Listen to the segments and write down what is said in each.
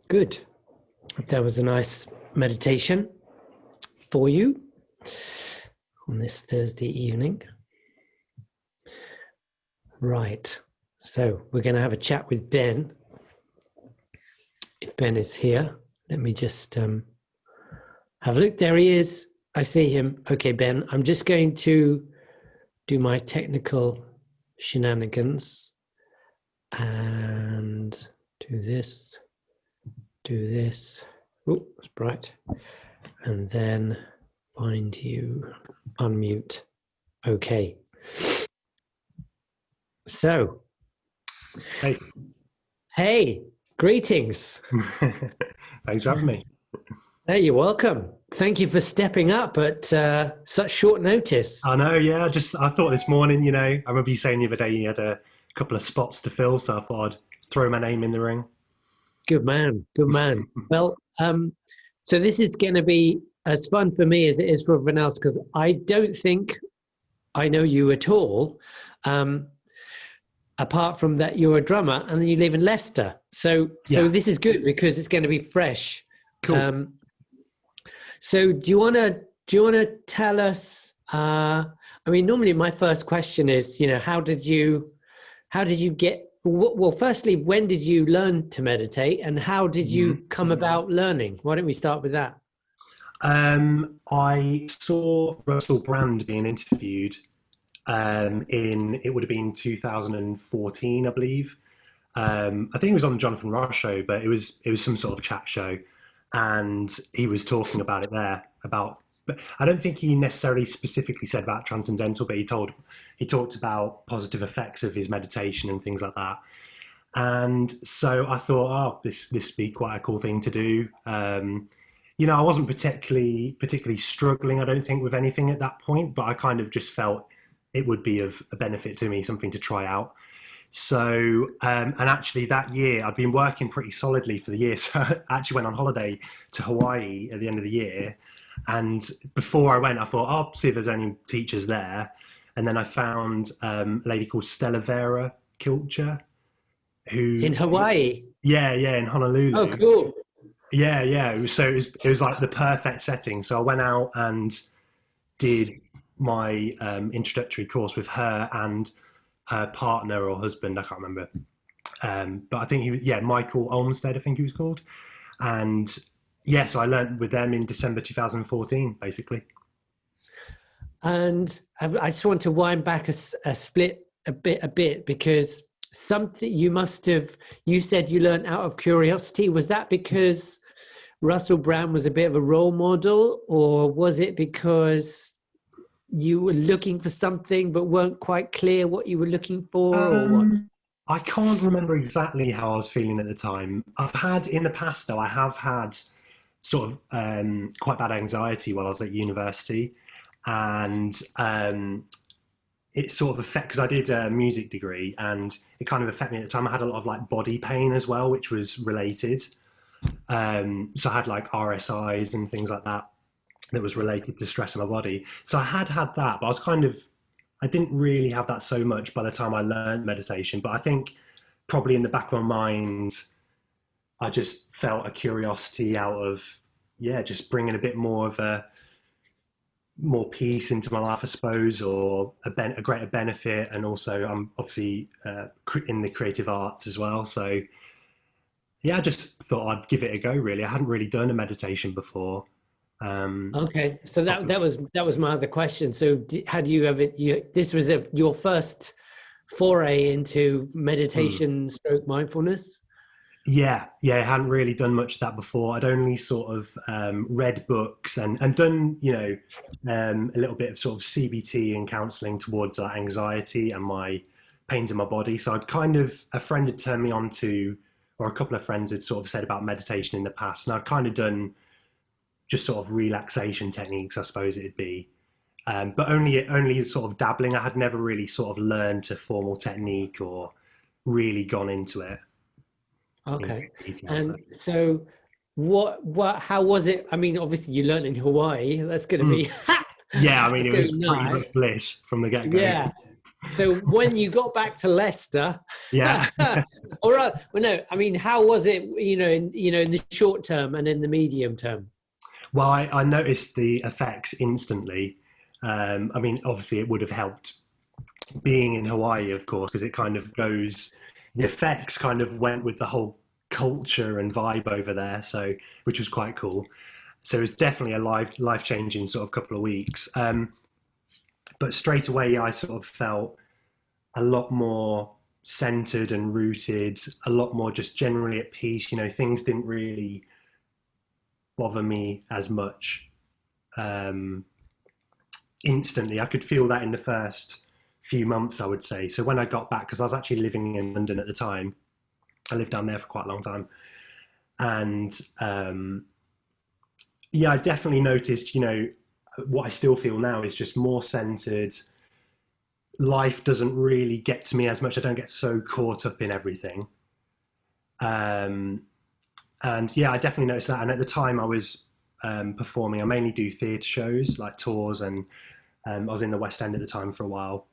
Good. That was a nice meditation for you on this Thursday evening. Right. So we're going to have a chat with Ben. If Ben is here, let me just have a look. There he is. I see him. Okay, Ben, I'm just going to do my technical shenanigans and do this. Oh, it's bright. And then find you, unmute. Okay. So. Hey, greetings. Thanks for having me. Hey, you're welcome. Thank you for stepping up at such short notice. I know, yeah. I thought this morning, I remember you saying the other day you had a couple of spots to fill, so I thought I'd throw my name in the ring. Good man. Well, so this is going to be as fun for me as it is for everyone else, because I don't think I know you at all, apart from that you're a drummer and then you live in Leicester. So this is good because it's going to be fresh. Cool. So do you want to tell us? Normally my first question is, how did you get? Well, firstly, when did you learn to meditate, and how did you come about learning? Why don't we start with that? I saw Russell Brand being interviewed it would have been 2014, I believe. I think it was on the Jonathan Ross show, but it was some sort of chat show, and he was talking about it there but I don't think he necessarily specifically said about transcendental, but he talked about positive effects of his meditation and things like that. And so I thought, this would be quite a cool thing to do. I wasn't particularly struggling, I don't think, with anything at that point, but I kind of just felt it would be of a benefit to me, something to try out. So, and actually that year I'd been working pretty solidly for the year. So I actually went on holiday to Hawaii at the end of the year. And before I went, I thought, I'll see if there's any teachers there. And then I found a lady called Stella Vera Kilcher, who in Hawaii. Yeah, in Honolulu. Oh, cool. Yeah. So it was like the perfect setting. So I went out and did my introductory course with her and her partner or husband, I can't remember. But I think he was, Michael Olmsted, I think he was called. And so I learned with them in December 2014, basically. And I just want to wind back a bit because something you said you learned out of curiosity. Was that because Russell Brand was a bit of a role model, or was it because you were looking for something but weren't quite clear what you were looking for, or what? I can't remember exactly how I was feeling at the time. In the past though, I have had sort of quite bad anxiety while I was at university, and it sort of affected, because I did a music degree, and it kind of affected me at the time. I had a lot of like body pain as well, which was related. So I had like RSIs and things like that was related to stress in my body. So I had that, but I didn't really have that so much by the time I learned meditation. But I think probably in the back of my mind, I just felt a curiosity out of, just bringing a bit more peace into my life, I suppose, or a greater benefit. And also I'm obviously in the creative arts as well. So I just thought I'd give it a go, really. I hadn't really done a meditation before. Okay, so that was my other question. So had you ever, this was your first foray into meditation stroke mindfulness? I hadn't really done much of that before. I'd only sort of read books and done, a little bit of sort of CBT and counselling towards anxiety and my pains in my body. So a friend had turned me on to, or a couple of friends had sort of said about meditation in the past, and I'd kind of done just sort of relaxation techniques, I suppose it'd be, but only sort of dabbling. I had never really sort of learned a formal technique or really gone into it. Okay. And so how was it? I mean, obviously you learned in Hawaii. That's going to be it was pretty nice. much bliss from the get-go. So when you got back to Leicester, Yeah. all right. Well, no, I mean, how was it? In the short term and in the medium term. Well, I noticed the effects instantly. I mean, obviously, it would have helped being in Hawaii, of course, because it kind of goes, the effects kind of went with the whole culture and vibe over there, so which was quite cool. So it's definitely a life changing sort of couple of weeks. But straight away, I sort of felt a lot more centered and rooted, a lot more just generally at peace. You know, things didn't really bother me as much. Um, Instantly, I could feel that in the first few months, I would say. So when I got back, because I was actually living in London at the time, I lived down there for quite a long time, and yeah, I definitely noticed. You know, what I still feel now is just more centered. Life doesn't really get to me as much. I don't get so caught up in everything. Um, and yeah, I definitely noticed that. And at the time, I was performing. I mainly do theatre shows, like tours, and I was in the West End at the time for a while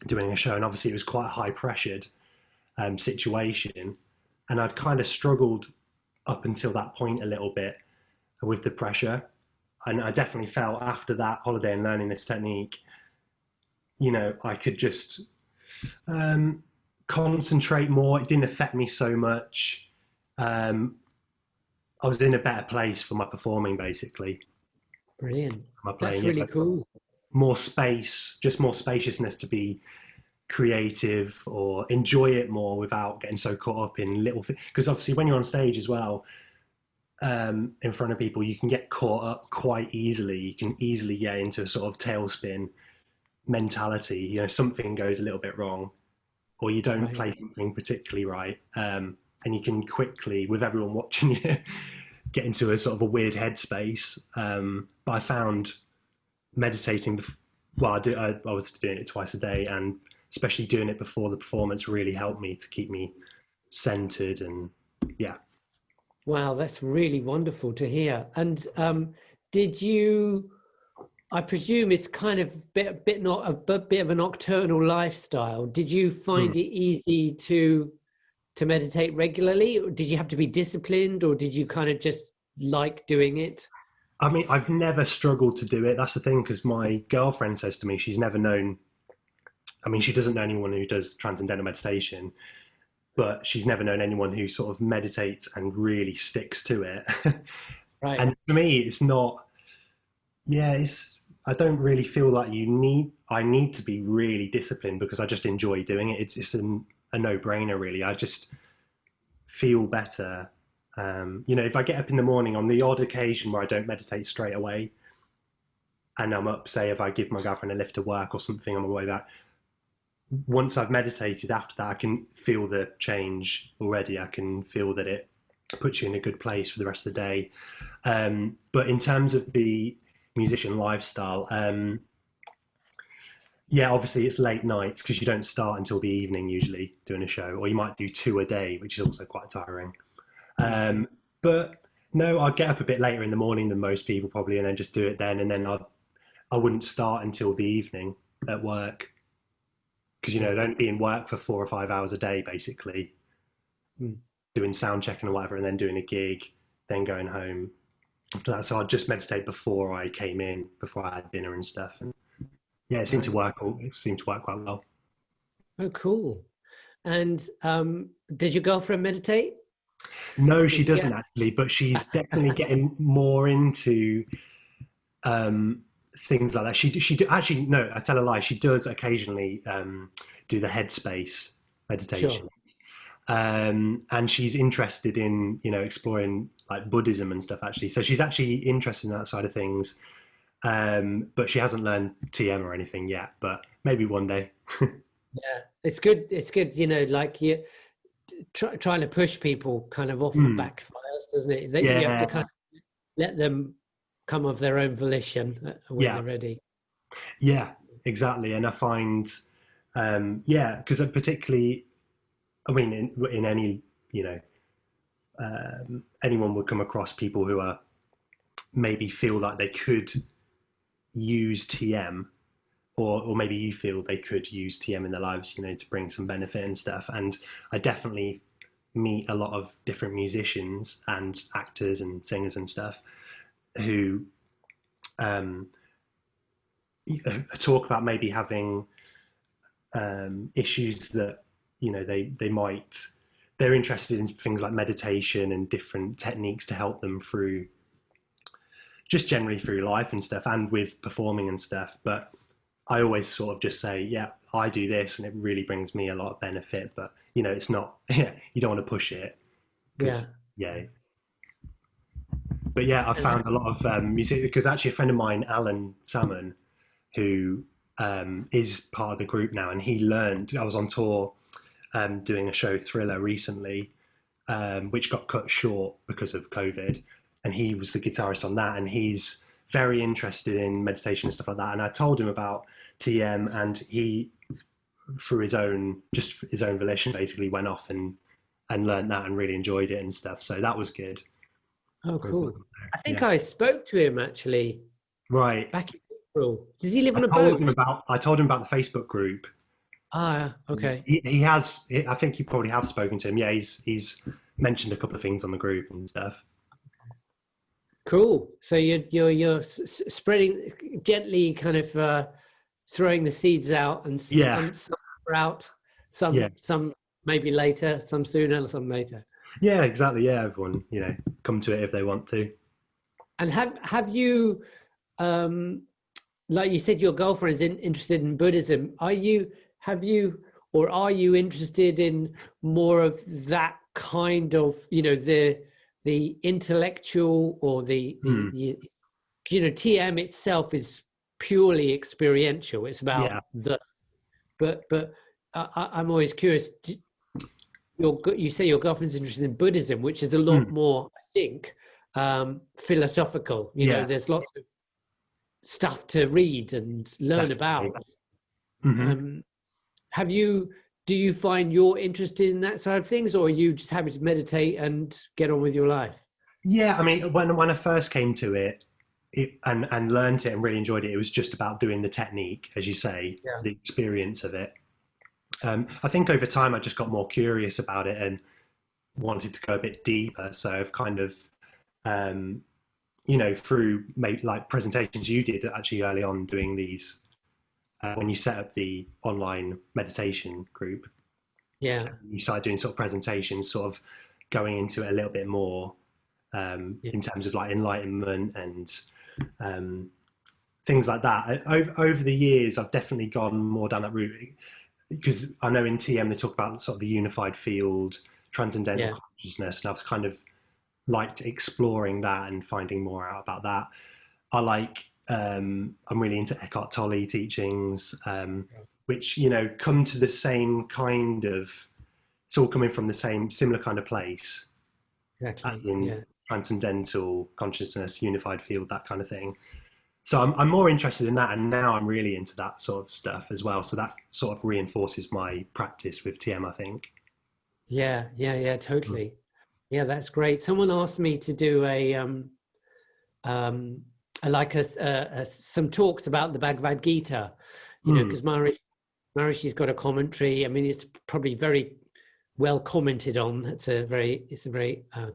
doing a show. And obviously, it was quite a high pressured situation, and I'd kind of struggled up until that point a little bit with the pressure. And I definitely felt after that holiday and learning this technique, you know, I could just um, concentrate more. It didn't affect me so much. Um, I was in a better place for my performing, basically. Brilliant. My That's playing, really yeah, cool. more space, just more spaciousness to be creative or enjoy it more without getting so caught up in little things. Because obviously, when you're on stage as well, in front of people, you can get caught up quite easily. You can easily get into a sort of tailspin mentality. You know, something goes a little bit wrong, or you don't Right. play something particularly right, and you can quickly, with everyone watching you, get into a sort of a weird headspace. But I found meditating. Well, I was doing it twice a day, and especially doing it before the performance really helped me to keep me centered and yeah. Wow, that's really wonderful to hear. And did you? I presume it's kind of bit not a bit of a nocturnal lifestyle. Did you Hmm. find it easy to meditate regularly, or did you have to be disciplined, or did you kind of just like doing it? I mean, I've never struggled to do it. That's the thing, because my girlfriend says to me she's never known. I mean, she doesn't know anyone who does transcendental meditation, but she's never known anyone who sort of meditates and really sticks to it. Right. And for me, it's not. Yeah, it's. I don't really feel like I need to be really disciplined because I just enjoy doing it. It's a no brainer, really. I just feel better. You know, if I get up in the morning on the odd occasion where I don't meditate straight away, and I'm up, say, if I give my girlfriend a lift to work or something on my way back, once I've meditated after that, I can feel the change already. I can feel that it puts you in a good place for the rest of the day. But in terms of the musician lifestyle, yeah, obviously it's late nights because you don't start until the evening usually doing a show, or you might do two a day, which is also quite tiring. Um, but no, I'd get up a bit later in the morning than most people probably, and then just do it then, and then I wouldn't start until the evening at work because you know Yeah. don't be in work for 4 or 5 hours a day basically Mm. doing sound checking or whatever, and then doing a gig, then going home after that. So I'd just meditate before I came in, before I had dinner and stuff, and yeah, it seemed to Right. work. It seemed to work quite well. Oh, cool. And did your girlfriend meditate? No, she Did you doesn't get? actually, but she's definitely getting more into um, things like that. Actually no, I tell a lie. She does occasionally do the headspace Sure. meditation, and she's interested in exploring like Buddhism and stuff. Actually, so she's actually interested in that side of things. But she hasn't learned TM or anything yet. But maybe one day. Yeah, it's good. It's good. Like you trying to push people kind of often Mm, backfires, doesn't it? That you have to kind yeah, of let them come of their own volition when yeah, they're ready. yeah, exactly. And I find, yeah, because particularly, I mean, in any, you know, anyone would come across people who are maybe feel like they could use TM, or maybe you feel they could use TM in their lives, to bring some benefit and stuff. And I definitely meet a lot of different musicians and actors and singers and stuff who um, talk about maybe having issues that they're interested in things like meditation and different techniques to help them through just generally through life and stuff, and with performing and stuff. But I always sort of just say, yeah, I do this and it really brings me a lot of benefit, but it's not, yeah, you don't want to push it. Yeah. But yeah, I found a lot of music, because actually a friend of mine, Alan Salmon, who is part of the group now, and he learned, I was on tour doing a show, Thriller, recently, which got cut short because of COVID, and he was the guitarist on that, and he's very interested in meditation and stuff like that. And I told him about TM, and he, through his own volition, basically went off and learned that and really enjoyed it and stuff. So that was good. Oh, cool. I think I spoke to him actually. Right. Back in April. Does he live on a boat? I told him about the Facebook group. Ah, okay. He has. I think you probably have spoken to him. Yeah, he's mentioned a couple of things on the group and stuff. Cool. So you're spreading gently, kind of throwing the seeds out, and some are out, some maybe later, some sooner, some later. Yeah, exactly. Yeah, everyone, come to it if they want to. And have you, like you said, your girlfriend is interested in Buddhism. Are you interested in more of that kind of, the intellectual, or the TM itself is purely experiential. It's about but I'm always curious. You say your girlfriend's interested in Buddhism, which is a lot more, I think, philosophical. There's lots of stuff to read and learn about. Mm-hmm. Do you find you're interested in that side of things, or are you just happy to meditate and get on with your life? Yeah, I mean, when I first came to it and learned it and really enjoyed it, it was just about doing the technique, as you say, the experience of it. I think over time I just got more curious about it and wanted to go a bit deeper. So I've kind of, through maybe like presentations you did actually early on doing these, when you set up the online meditation group, you started doing sort of presentations, sort of going into it a little bit more in terms of like enlightenment and things like that. Over the years, I've definitely gone more down that route, because I know in TM they talk about sort of the unified field, transcendental consciousness, and I've kind of liked exploring that and finding more out about that. I like, I'm really into Eckhart Tolle teachings, which, come to the same kind of, it's all coming from the similar kind of place. Exactly. As in transcendental consciousness, unified field, that kind of thing. So I'm more interested in that, and now I'm really into that sort of stuff as well. So that sort of reinforces my practice with TM, I think. Yeah, totally. Yeah, that's great. Someone asked me to do some talks about the Bhagavad Gita, because Maharishi's got a commentary. I mean, it's probably very well commented on. It's a very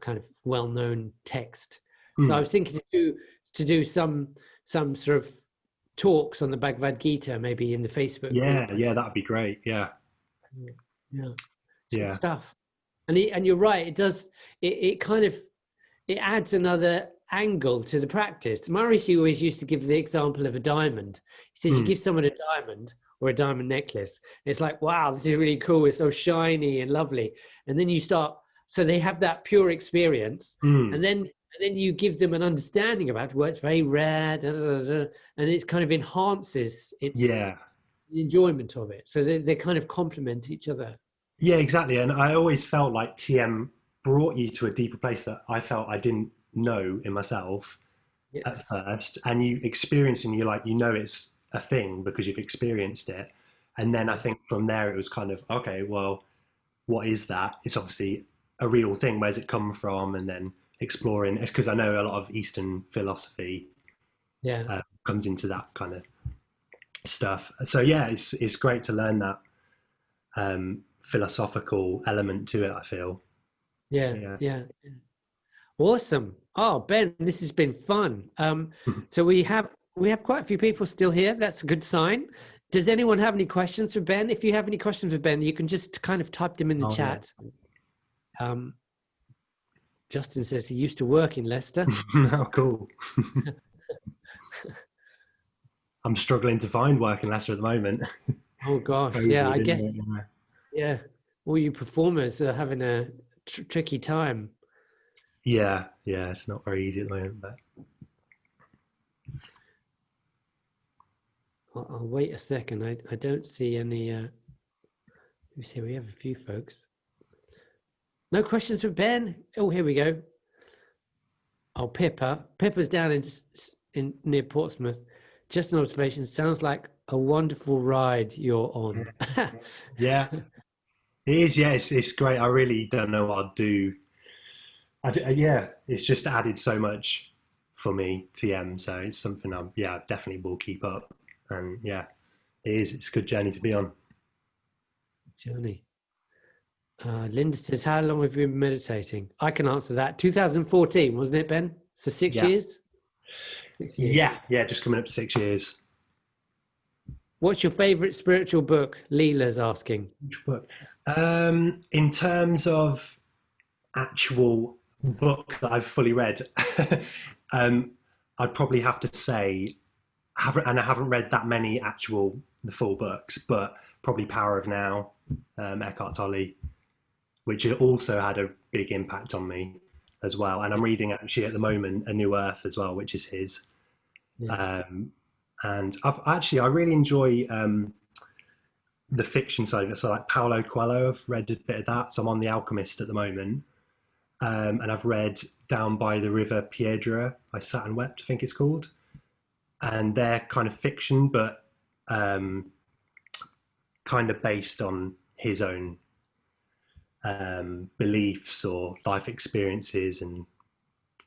kind of well-known text. So I was thinking to do some sort of talks on the Bhagavad Gita, maybe in the Facebook group. Yeah, that'd be great. Yeah. It's good stuff. And you're right, it does, it kind of, it adds another angle to the practice. Maharishi always used to give the example of a diamond. He said, you give someone a diamond or a diamond necklace, it's like, wow, this is really cool, it's so shiny and lovely. And then you start, so they have that pure experience, and then you give them an understanding about it, where it's very rare, and it kind of enhances the enjoyment of it. So they kind of complement each other. Yeah, exactly. And I always felt like TM brought you to a deeper place that I felt I didn't know in myself at first. And you experience, and you're like, it's a thing because you've experienced it. And then I think from there it was kind of, okay, well, what is that? It's obviously a real thing. Where's it come from? And then exploring, it's because I know a lot of Eastern philosophy comes into that kind of stuff. So yeah, it's great to learn that philosophical element to it, I feel. Yeah, Yeah. yeah. Awesome. Oh, Ben, this has been fun. So we have quite a few people still here. That's a good sign. Does anyone have any questions for Ben? If you have any questions for Ben, you can just kind of type them in the Oh yeah. chat. Um, Justin says he used to work in Leicester. Oh, cool. I'm struggling to find work in Leicester at the moment. Oh gosh, yeah, COVID, I guess, isn't it? yeah. All you performers are having a tricky time. Yeah, yeah, it's not very easy at the moment, but I'll wait a second. I don't see any. Let me see. We have a few folks. No questions for Ben. Oh, here we go. Oh, Pippa. Pippa's down in near Portsmouth. Just an observation. Sounds like a wonderful ride you're on. yeah, it is. Yeah, it's great. I really don't know what I'd do. Yeah, it's just added so much for me, TM. So it's something I definitely will keep up. And yeah, it is. It's a good journey to be on. Journey. Linda says, "How long have you been meditating?" I can answer that. 2014, wasn't it, Ben? So 6 years. 6 years. Yeah. Just coming up to 6 years. What's your favorite spiritual book? Leela's asking. Which book? In terms of actual book that I've fully read, I'd probably have to say, I haven't read that many the full books, but probably Power of Now, Eckhart Tolle, which also had a big impact on me as well. And I'm reading actually at the moment A New Earth as well, which is his. Yeah. And I really enjoy the fiction side of it. So like Paulo Coelho, I've read a bit of that. So I'm on The Alchemist at the moment. And I've read Down by the River Piedra by Sat and Wept, I think it's called. And they're kind of fiction, but kind of based on his own beliefs or life experiences. And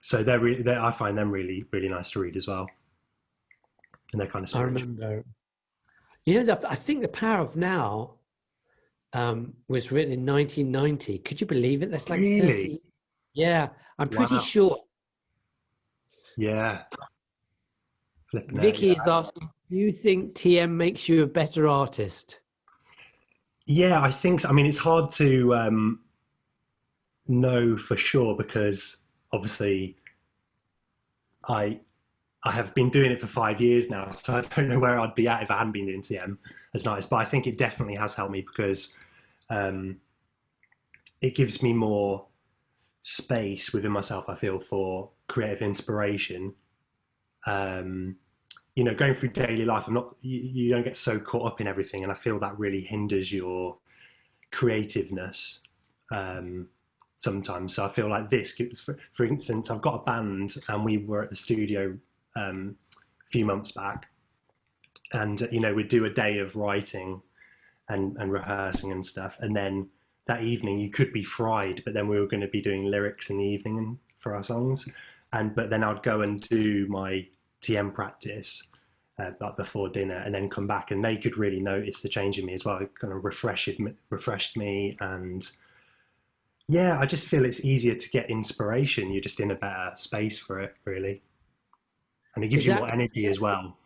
so I find them really, really nice to read as well. And they're kind of I spiritual. remember. I think The Power of Now was written in 1990. Could you believe it? That's like Really? 30. Yeah, I'm pretty Wow. sure. Yeah. Flipping out. Vicky is asking, do you think TM makes you a better artist? Yeah, I think so. I mean, it's hard to know for sure because obviously I I have been doing it for 5 years now, so I don't know where I'd be at if I hadn't been doing TM as nice. But I think it definitely has helped me because um, it gives me more space within myself. I feel for creative inspiration. Um, going through daily life, you don't get so caught up in everything, and I feel that really hinders your creativeness sometimes. So I feel like this, for instance, I've got a band, and we were at the studio a few months back, and we'd do a day of writing and rehearsing and stuff, and then that evening you could be fried, but then we were going to be doing lyrics in the evening for our songs, but then I'd go and do my TM practice like before dinner, and then come back, and they could really notice the change in me as well. It kind of refreshed me, and yeah, I just feel it's easier to get inspiration. You're just in a better space for it, really, and it gives you more energy as well.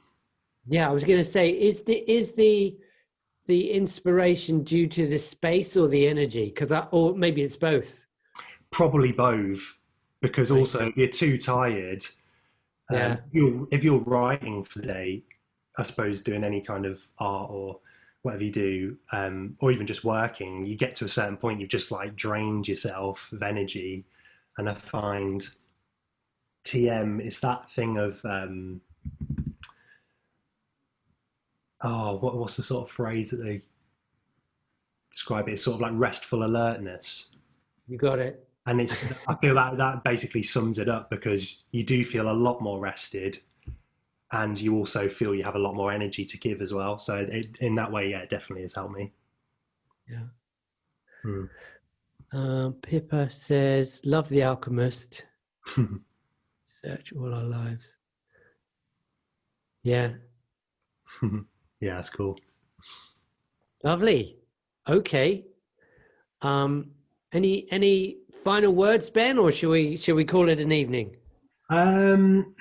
Yeah, I was going to say, is the inspiration due to the space or the energy? Or maybe it's both. Probably both, because also if you're too tired, Yeah. if you're writing for the day, I suppose doing any kind of art or whatever you do, or even just working, you get to a certain point, you've just like drained yourself of energy. And I find TM is that thing of, what's the sort of phrase that they describe it? It's sort of like restful alertness. You got it. And I feel that basically sums it up, because you do feel a lot more rested, and you also feel you have a lot more energy to give as well. So in that way, yeah, it definitely has helped me. Yeah. Pippa says, "Love The Alchemist. Search all our lives." Yeah. Yeah, that's cool. Lovely. Okay. Um, any final words, Ben, or should we call it an evening? Um,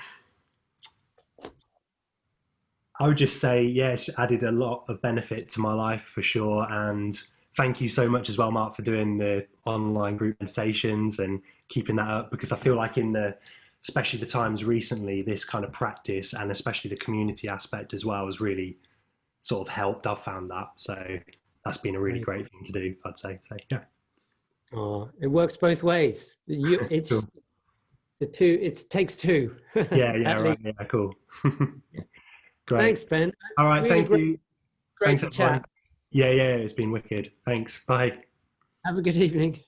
I would just say, yes, added a lot of benefit to my life for sure. And thank you so much as well, Mark, for doing the online group meditations and keeping that up, because I feel like especially the times recently, this kind of practice and especially the community aspect as well has really sort of helped. I've found that. So that's been a really Right. great thing to do, I'd say. So yeah. Oh, it works both ways. It's Cool. the two. It takes two, Yeah, yeah, at right. least. Yeah, cool. Great. Thanks, Ben. All right, Really thank great, you. great Thanks to chat. everyone. Yeah, yeah, it's been wicked. Thanks. Bye. Have a good evening.